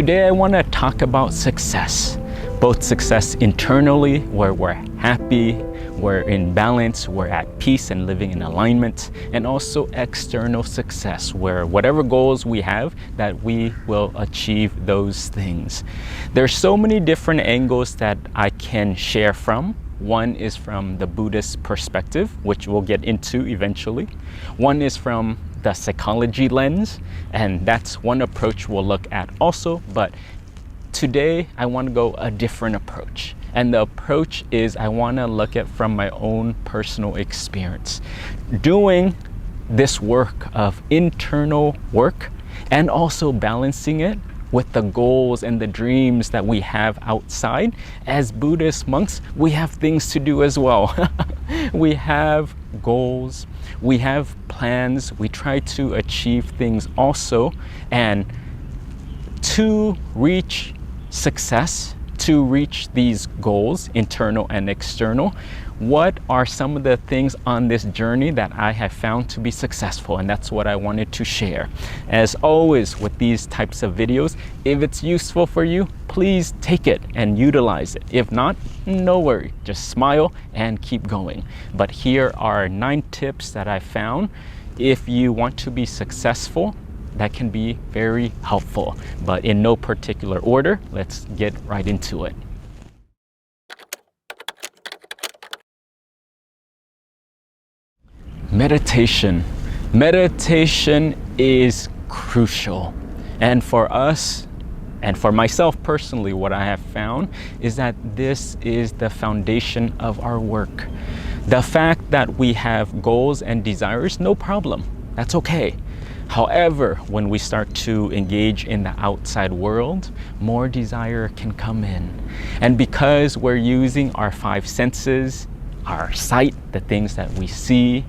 Today I want to talk about success, both success internally, where we're happy, we're in balance, we're at peace and living in alignment, and also external success, where whatever goals we have, that we will achieve those things. There's so many different angles that I can share from. One is from the Buddhist perspective, which we'll get into eventually. One is from the psychology lens, and that's one approach we'll look at also. But today I want to go a different approach. And the approach is I want to look at from my own personal experience. Doing this work of internal work and also balancing it with the goals and the dreams that we have outside. As Buddhist monks, we have things to do as well. We have goals, we have plans, we try to achieve things also. And to reach success, to reach these goals, internal and external, what are some of the things on this journey that I have found to be successful? And that's what I wanted to share. As always with these types of videos, if it's useful for you, please take it and utilize it. If not, no worry, just smile and keep going. But here are 9 tips that I found if you want to be successful that can be very helpful. But in no particular order, let's get right into it. Meditation. Meditation is crucial. And for us, and for myself personally, what I have found is that this is the foundation of our work. The fact that we have goals and desires, no problem. That's okay. However, when we start to engage in the outside world, more desire can come in. And because we're using our 5 senses, our sight, the things that we see,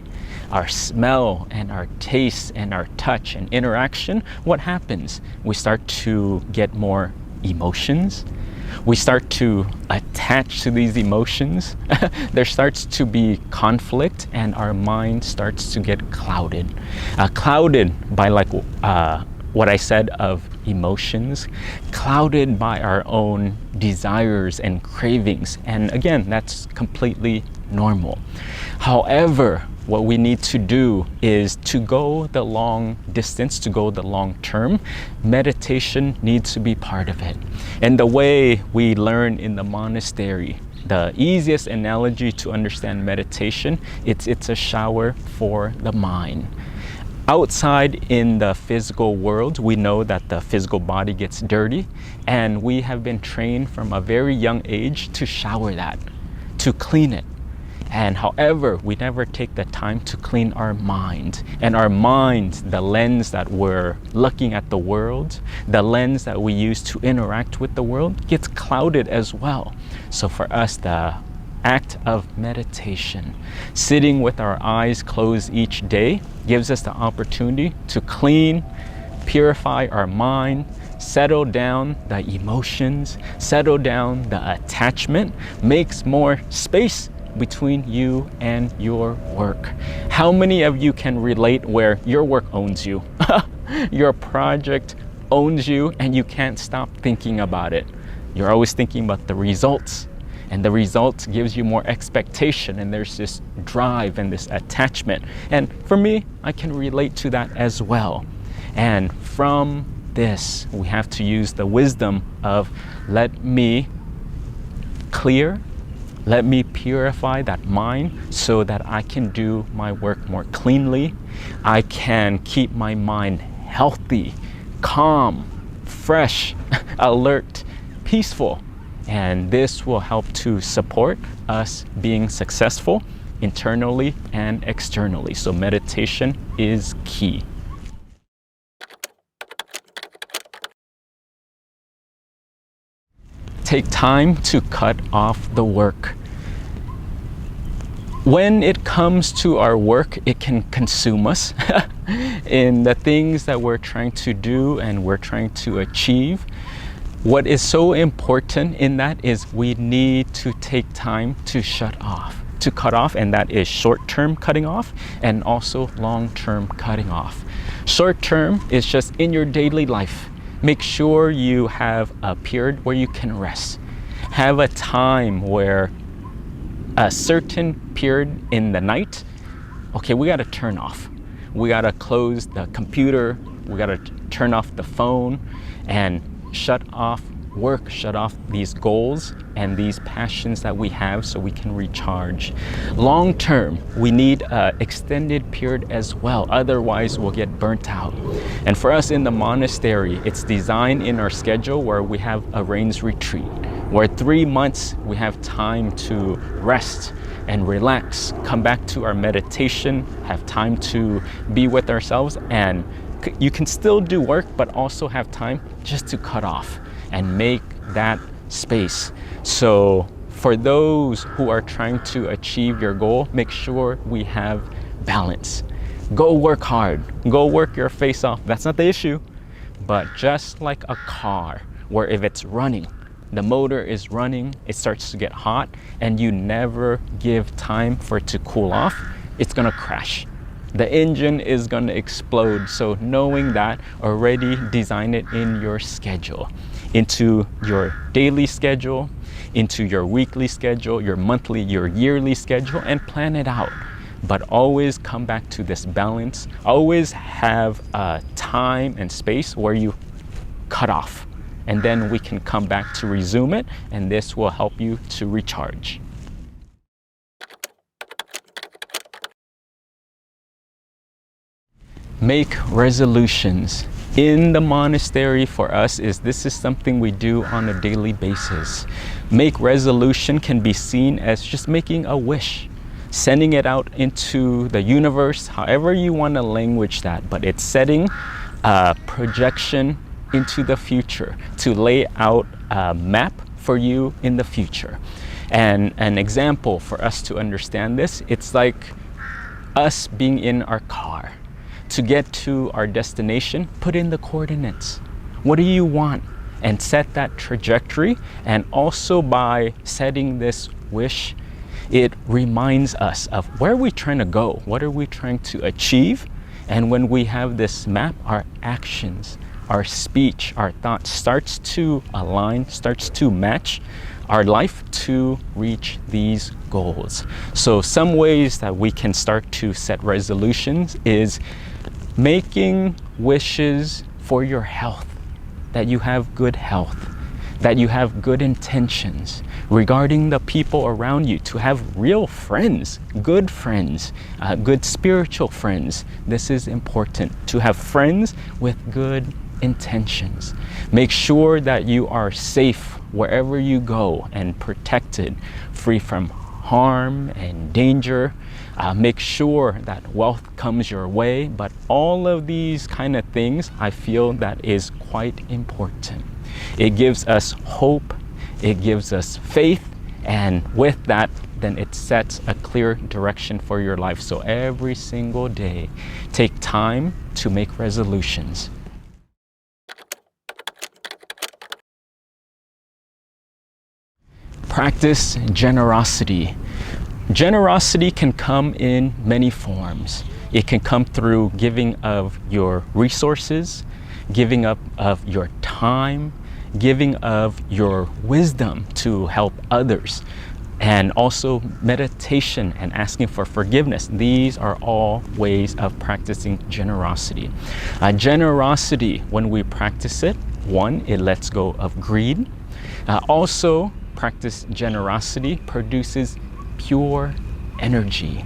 our smell and our taste and our touch and interaction, what happens? We start to get more emotions. We start to attach to these emotions. There starts to be conflict and our mind starts to get clouded. Clouded by what I said of emotions, clouded by our own desires and cravings. And again, that's completely normal. However, what we need to do is to go the long distance, to go the long term. Meditation needs to be part of it. And the way we learn in the monastery, the easiest analogy to understand meditation, it's a shower for the mind. Outside in the physical world, we know that the physical body gets dirty, and we have been trained from a very young age to shower that, to clean it. And however, we never take the time to clean our mind. And our mind, the lens that we're looking at the world, the lens that we use to interact with the world, gets clouded as well. So for us, the act of meditation, sitting with our eyes closed each day, gives us the opportunity to clean, purify our mind, settle down the emotions, settle down the attachment, makes more space between you and your work. How many of you can relate where your work owns you? Your project owns you and you can't stop thinking about it. You're always thinking about the results, and the results gives you more expectation, and there's this drive and this attachment. And for me, I can relate to that as well. And from this, we have to use the wisdom of let me clear, let me purify that mind so that I can do my work more cleanly. I can keep my mind healthy, calm, fresh, alert, peaceful. And this will help to support us being successful internally and externally. So meditation is key. Take time to cut off the work. When it comes to our work, it can consume us in the things that we're trying to do and we're trying to achieve. What is so important in that is we need to take time to shut off, to cut off, and that is short-term cutting off and also long-term cutting off. Short-term is just in your daily life. Make sure you have a period where you can rest. Have a time where a certain period in the night, okay, we gotta turn off. We gotta close the computer, we gotta turn off the phone and shut off work, shut off these goals and these passions that we have so we can recharge. Long term, we need an extended period as well, otherwise we'll get burnt out. And for us in the monastery, it's designed in our schedule where we have a rains retreat, where 3 months we have time to rest and relax, come back to our meditation, have time to be with ourselves, and you can still do work but also have time just to cut off and make that space. So for those who are trying to achieve your goal, make sure we have balance. Go work hard, go work your face off. That's not the issue. But just like a car, where if it's running, the motor is running, it starts to get hot, and you never give time for it to cool off, it's gonna crash. The engine is going to explode. So knowing that, already design it in your schedule, into your daily schedule, into your weekly schedule, your monthly, your yearly schedule, and plan it out. But always come back to this balance. Always have time and space where you cut off, and then we can come back to resume it, and this will help you to recharge. Make resolutions. In the monastery for us this is something we do on a daily basis. Make resolution can be seen as just making a wish, sending it out into the universe, however you want to language that, but it's setting a projection into the future to lay out a map for you in the future. And an example for us to understand this, it's like us being in our car. To get to our destination, put in the coordinates. What do you want? And set that trajectory. And also by setting this wish, it reminds us of where we're trying to go. What are we trying to achieve? And when we have this map, our actions, our speech, our thoughts starts to align, starts to match our life to reach these goals. So some ways that we can start to set resolutions is making wishes for your health, that you have good health, that you have good intentions regarding the people around you, to have real friends, good spiritual friends. This is important, to have friends with good intentions. Make sure that you are safe wherever you go and protected, free from harm and danger. Make sure that wealth comes your way, but all of these kind of things, I feel that is quite important. It gives us hope, it gives us faith, and with that, then it sets a clear direction for your life. So every single day, take time to make resolutions. Practice generosity. Generosity can come in many forms. It can come through giving of your resources, giving up of your time, giving of your wisdom to help others, and also meditation and asking for forgiveness. These are all ways of practicing generosity. Generosity, when we practice it, one, it lets go of greed. Also, practice generosity produces pure energy.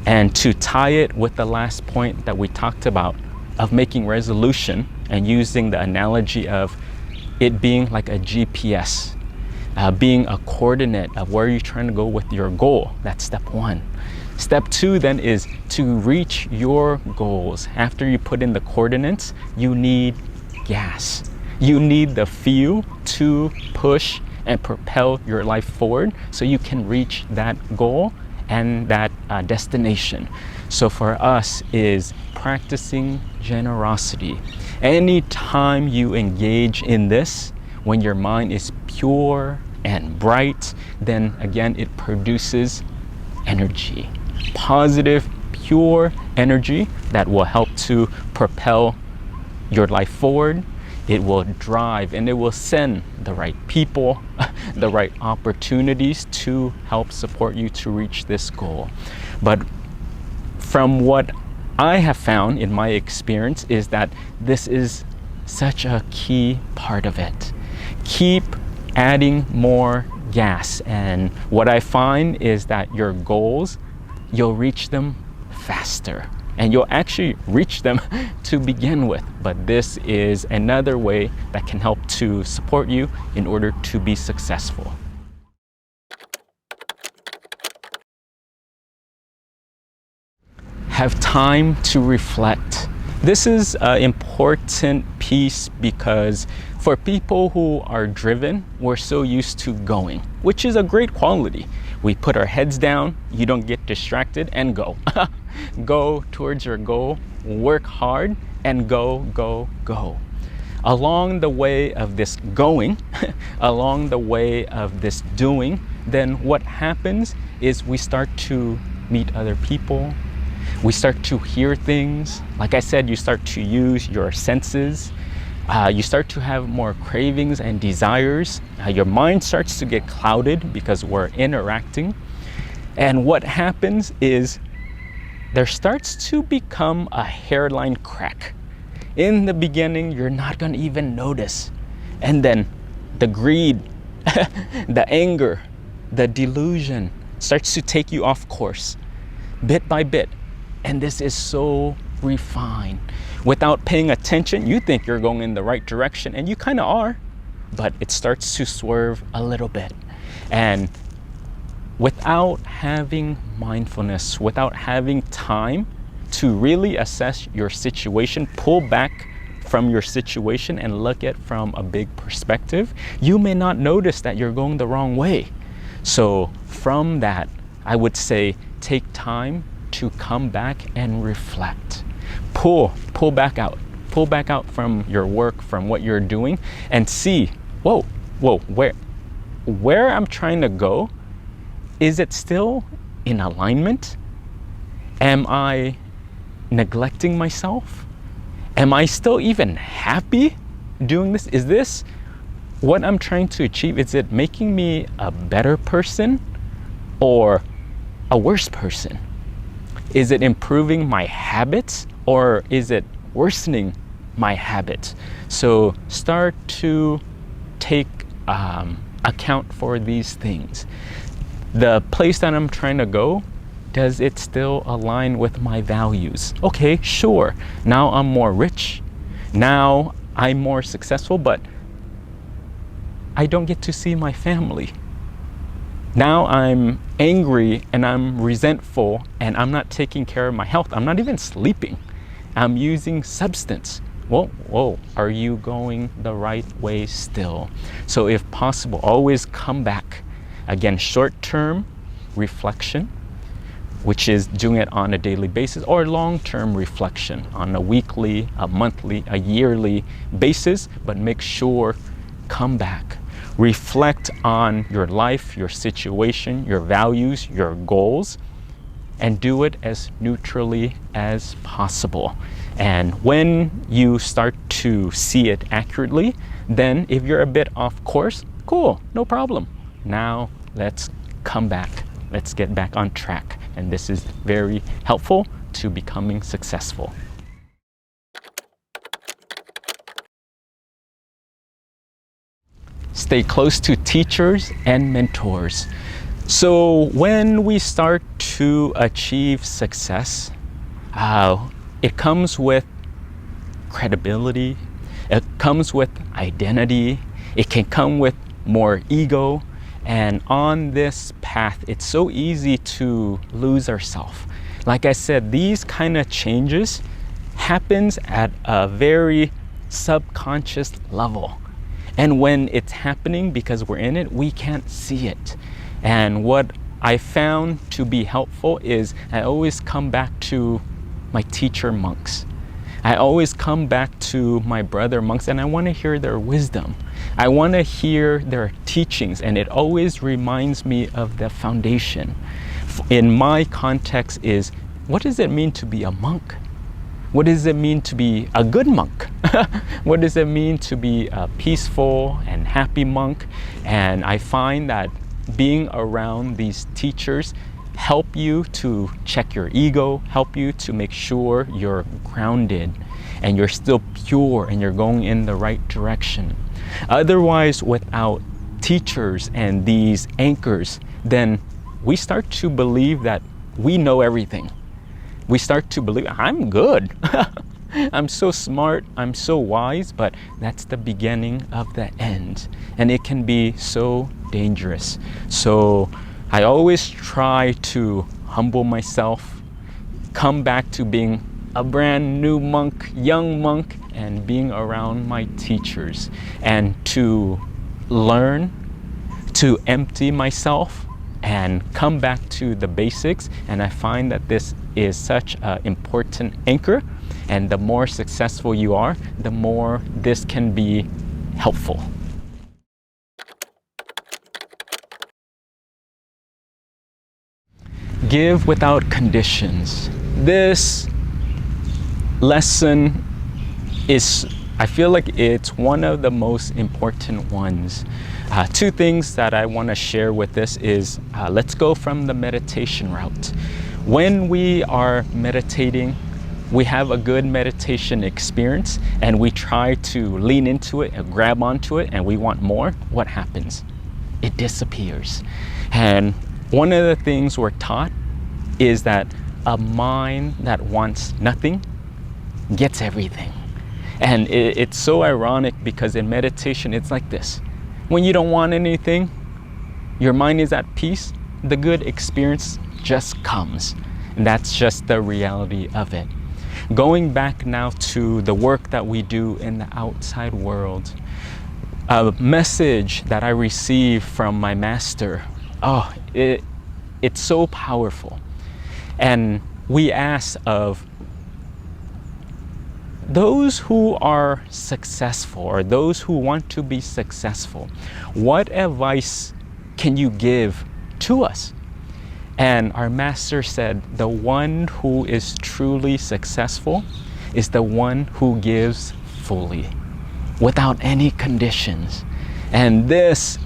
And to tie it with the last point that we talked about of making resolution and using the analogy of it being like a GPS, being a coordinate of where you're trying to go with your goal. That's step one. Step two then is to reach your goals. After you put in the coordinates, you need gas. You need the fuel to push and propel your life forward so you can reach that goal and that destination. So for us is practicing generosity. Anytime you engage in this, when your mind is pure and bright, then again it produces energy, positive, pure energy that will help to propel your life forward. It will drive and it will send the right people, the right opportunities to help support you to reach this goal. But from what I have found in my experience is that this is such a key part of it. Keep adding more gas, and what I find is that your goals, you'll reach them faster, and you'll actually reach them to begin with. But this is another way that can help to support you in order to be successful. Have time to reflect. This is an important piece because for people who are driven, we're so used to going, which is a great quality. We put our heads down, you don't get distracted, and go. Go towards your goal, work hard, and go, go, go. Along the way of this going, along the way of this doing, then what happens is we start to meet other people. We start to hear things. Like I said, you start to use your senses. You start to have more cravings and desires. Your mind starts to get clouded because we're interacting. And what happens is there starts to become a hairline crack. In the beginning, you're not going to even notice. And then the greed, the anger, the delusion starts to take you off course bit by bit. And this is so refined. Without paying attention, you think you're going in the right direction, and you kind of are, but it starts to swerve a little bit. And without having mindfulness, without having time to really assess your situation, pull back from your situation and look at it from a big perspective, you may not notice that you're going the wrong way. So from that, I would say take time to come back and reflect. Pull back out from your work, from what you're doing, and see, whoa, where I'm trying to go, is it still in alignment? Am I neglecting myself? Am I still even happy doing this? Is this what I'm trying to achieve? Is it making me a better person or a worse person? Is it improving my habits or is it worsening my habits? So start to take account for these things. The place that I'm trying to go, does it still align with my values? Okay, sure. Now I'm more rich. Now I'm more successful, but I don't get to see my family. Now I'm angry and I'm resentful and I'm not taking care of my health. I'm not even sleeping. I'm using substance. Whoa, are you going the right way still? So if possible, always come back. Again, short-term reflection, which is doing it on a daily basis, or long-term reflection on a weekly, a monthly, a yearly basis, but make sure, come back. Reflect on your life, your situation, your values, your goals, and do it as neutrally as possible. And when you start to see it accurately, then if you're a bit off course, cool, no problem. Now let's come back. Let's get back on track. And this is very helpful to becoming successful. Stay close to teachers and mentors. So when we start to achieve success, it comes with credibility, it comes with identity, it can come with more ego, and on this path, it's so easy to lose ourselves. Like I said, these kind of changes happens at a very subconscious level. And when it's happening, because we're in it, we can't see it. And what I found to be helpful is I always come back to my teacher monks. I always come back to my brother monks and I want to hear their wisdom. I want to hear their teachings, and it always reminds me of the foundation. In my context is, what does it mean to be a monk? What does it mean to be a good monk? What does it mean to be a peaceful and happy monk? And I find that being around these teachers help you to check your ego, help you to make sure you're grounded and you're still pure and you're going in the right direction. Otherwise, without teachers and these anchors, then we start to believe that we know everything. We start to believe, I'm good. I'm so smart, I'm so wise, but that's the beginning of the end. And it can be so dangerous. So I always try to humble myself, come back to being a brand new monk, young monk, and being around my teachers, and to learn, to empty myself and come back to the basics. And I find that this is such an important anchor, and the more successful you are, the more this can be helpful. Give without conditions. This lesson is, I feel like it's one of the most important ones. Two things that I want to share with this is, let's go from the meditation route. When we are meditating, we have a good meditation experience and we try to lean into it and grab onto it and we want more. What happens? It disappears. And one of the things we're taught is that a mind that wants nothing gets everything. And it's so ironic because in meditation, it's like this. When you don't want anything, your mind is at peace, the good experience just comes. And that's just the reality of it. Going back now to the work that we do in the outside world, a message that I received from my master, it's so powerful. And we ask of those who are successful or those who want to be successful, what advice can you give to us? And our master said, the one who is truly successful is the one who gives fully, without any conditions. And this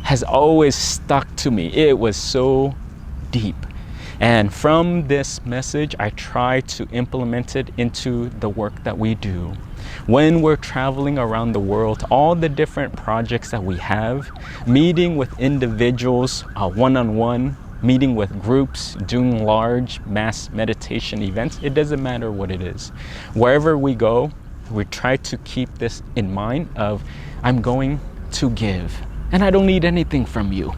has always stuck to me. It was so deep. And from this message, I try to implement it into the work that we do. When we're traveling around the world, all the different projects that we have, meeting with individuals one-on-one, meeting with groups, doing large mass meditation events, it doesn't matter what it is. Wherever we go, we try to keep this in mind of, I'm going to give, and I don't need anything from you.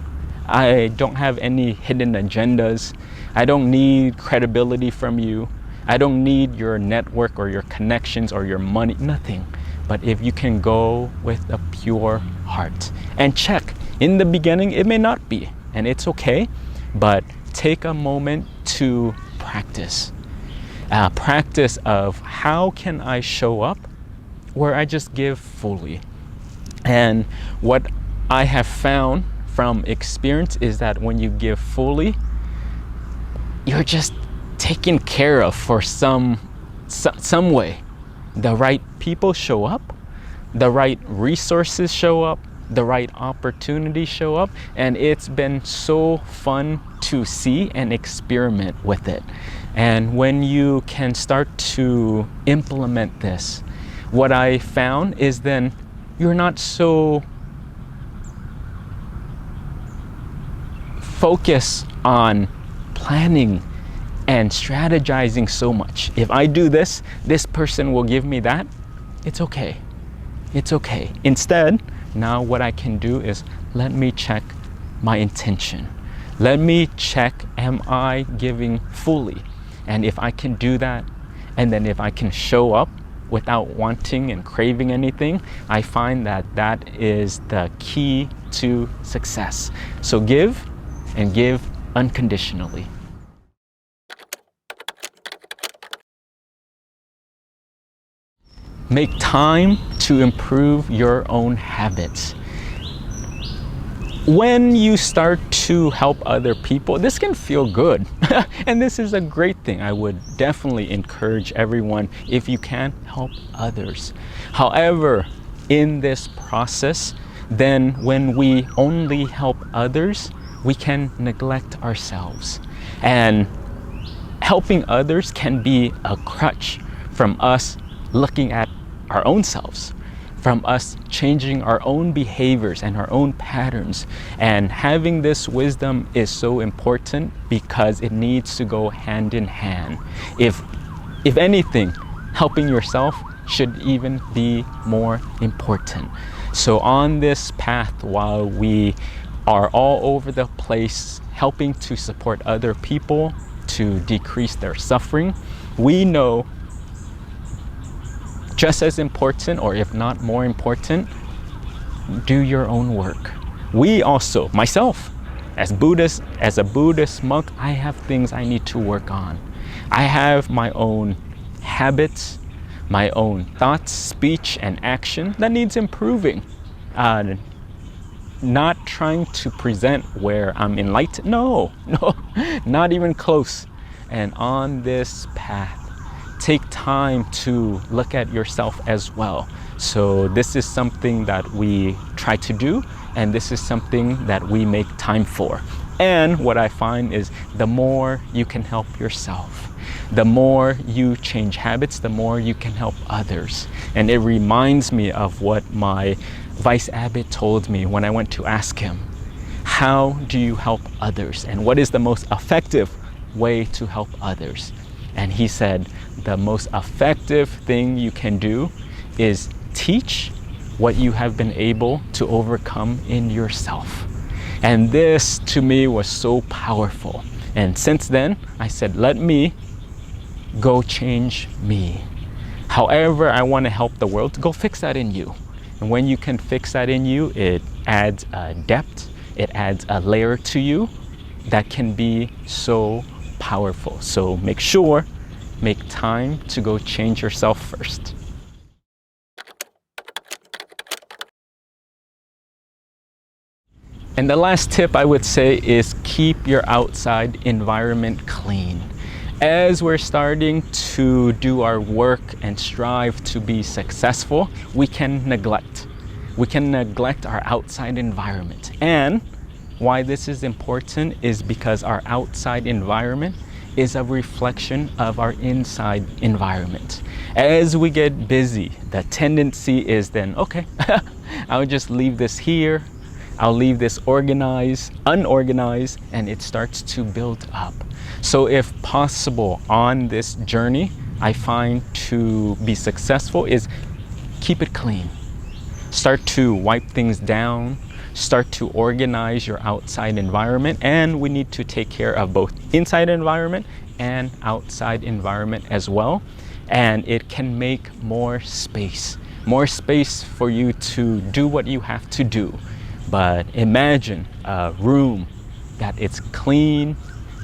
I don't have any hidden agendas. I don't need credibility from you. I don't need your network or your connections or your money, nothing. But if you can go with a pure heart and check. In the beginning, it may not be, and it's okay, but take a moment to practice. Practice of how can I show up where I just give fully. And what I have found from experience is that when you give fully, you're just taken care of for some way. The right people show up, the right resources show up, the right opportunities show up, and it's been so fun to see and experiment with it. And when you can start to implement this, what I found is then you're not so focused on planning and strategizing so much. If I do this, this person will give me that. It's okay. It's okay. Instead, now what I can do is let me check my intention. Let me check, am I giving fully? And if I can do that, and then if I can show up without wanting and craving anything, I find that that is the key to success. So give, and give unconditionally. Make time to improve your own habits. when you start to help other people, this can feel good. And this is a great thing. I would definitely encourage everyone, if you can, help others. However, in this process, then when we only help others, we can neglect ourselves. And helping others can be a crutch from us looking at our own selves, from us changing our own behaviors and our own patterns. And having this wisdom is so important because it needs to go hand in hand. If anything, helping yourself should even be more important. So on this path, while we are all over the place helping to support other people to decrease their suffering, we know just as important, or if not more important, do your own work. We also, myself, as a Buddhist monk, I have things I need to work on. I have my own habits, my own thoughts, speech, and action that needs improving. Not trying to present where I'm enlightened. No, not even close. And on this path, take time to look at yourself as well. So this is something that we try to do, and this is something that we make time for. And what I find is the more you can help yourself, the more you change habits, the more you can help others. And it reminds me of what my vice abbot told me when I went to ask him, how do you help others? And what is the most effective way to help others? And he said, the most effective thing you can do is teach what you have been able to overcome in yourself. And this to me was so powerful. And since then, I said, let me go change me. However I want to help the world, go fix that in you. And when you can fix that in you, it adds a depth, it adds a layer to you that can be so powerful. So make time to go change yourself first. And the last tip I would say is keep your outside environment clean. As we're starting to do our work and strive to be successful, we can neglect. We can neglect our outside environment. And why this is important is because our outside environment is a reflection of our inside environment. As we get busy, the tendency is then, okay, I'll just leave this here, I'll leave this unorganized, and it starts to build up. So if possible on this journey, I find to be successful is keep it clean. Start to wipe things down, start to organize your outside environment, and we need to take care of both inside environment and outside environment as well. And it can make more space for you to do what you have to do. But imagine a room that is clean,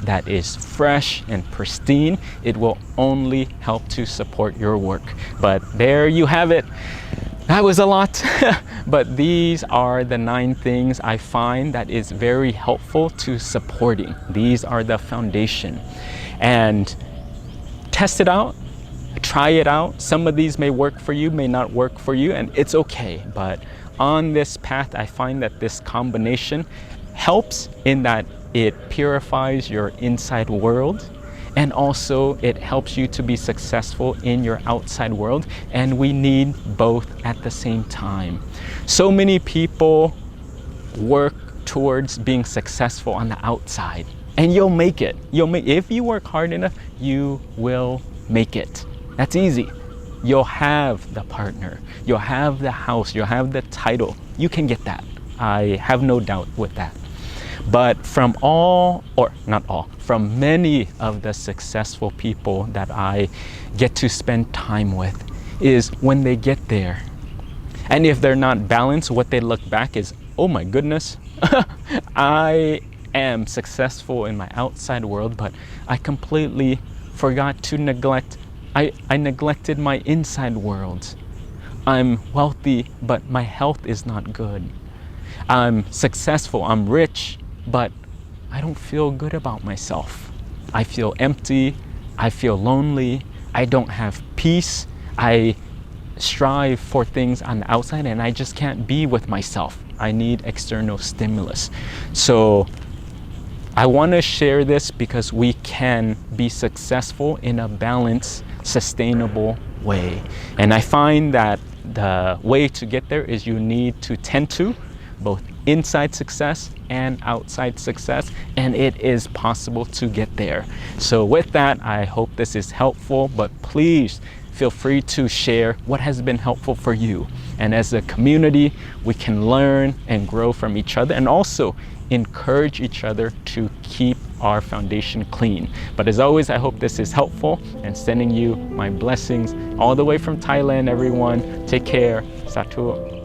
that is fresh and pristine. It will only help to support your work. But there you have it. That was a lot, but these are the 9 things I find that is very helpful to supporting. These are the foundation. And test it out, try it out. Some of these may work for you, may not work for you, and it's okay. But on this path, I find that this combination helps in that it purifies your inside world, and also it helps you to be successful in your outside world. And we need both at the same time. So many people work towards being successful on the outside, and you'll make it. If you work hard enough, you will make it. That's easy. You'll have the partner, you'll have the house, you'll have the title. You can get that. I have no doubt with that. But from many of the successful people that I get to spend time with, is when they get there, and if they're not balanced, what they look back is, oh my goodness, I am successful in my outside world, but I completely forgot to I neglected my inside world. I'm wealthy, but my health is not good. I'm successful, I'm rich, but I don't feel good about myself. I feel empty, I feel lonely, I don't have peace. I strive for things on the outside and I just can't be with myself. I need external stimulus. So I want to share this because we can be successful in a balanced, sustainable way. And I find that the way to get there is you need to tend to both inside success and outside success, and it is possible to get there. So with that, I hope this is helpful, but please feel free to share what has been helpful for you. And as a community, we can learn and grow from each other and also encourage each other to keep our foundation clean. But as always, I hope this is helpful and sending you my blessings all the way from Thailand, everyone. Take care. Satu.